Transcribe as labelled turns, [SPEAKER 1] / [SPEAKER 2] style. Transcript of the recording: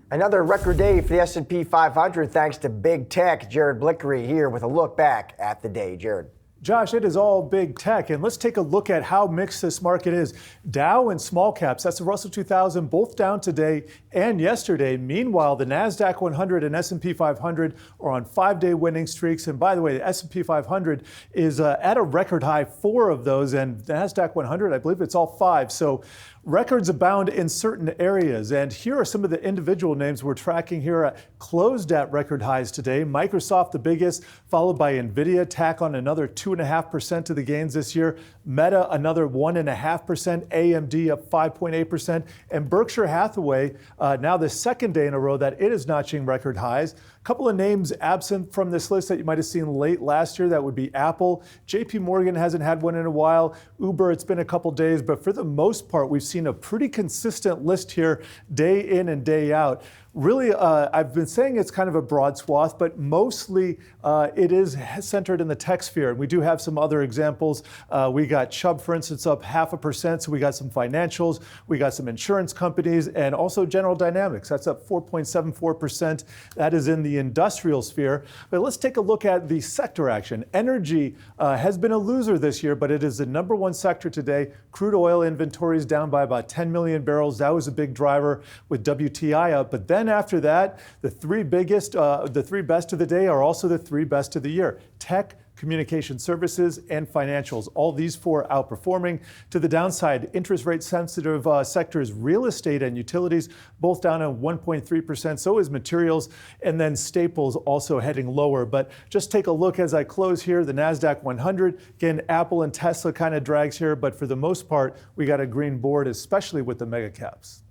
[SPEAKER 1] Another record day for the S&P 500 thanks to big tech. Jared Blikre here with a look back at the day. Jared.
[SPEAKER 2] Josh, it is all big tech, and let's take a look at how mixed this market is. Dow and small caps, that's the Russell 2000, both down today and yesterday. Meanwhile, the Nasdaq 100 and S&P 500 are on 5-day winning streaks. And by the way, the S&P 500 is at a record high, 4 of those, and the Nasdaq 100, I believe it's all 5. So records abound in certain areas. And here are some of the individual names we're tracking here. Closed at record highs today. Microsoft, the biggest, followed by NVIDIA, tack on another 2.5% to the gains this year. Meta, another 1.5%. AMD up 5.8%. And Berkshire Hathaway, now the second day in a row that it is notching record highs. A couple of names absent from this list that you might have seen late last year. That would be Apple. JP Morgan hasn't had one in a while. Uber, it's been a couple days. But for the most part, we've seen a pretty consistent list here day in and day out. Really, I've been saying it's kind of a broad swath, but mostly it is centered in the tech sphere. And we do have some other examples. We got Chubb, for instance, up 0.5%. So we got some financials, we got some insurance companies, and also General Dynamics. That's up 4.74%. That is in the industrial sphere. But let's take a look at the sector action. Energy has been a loser this year, but it is the #1 sector today. Crude oil inventories down by about 10 million barrels. That was a big driver with WTI up. But then after that, the three best of the day are also the 3 best of the year. Tech, communication services, and financials. All these 4 outperforming. To the downside, interest rate sensitive sectors, real estate and utilities, both down at 1.3%. So is materials. And then staples also heading lower. But just take a look as I close here. The Nasdaq 100, again, Apple and Tesla kind of drags here. But for the most part, we got a green board, especially with the mega caps.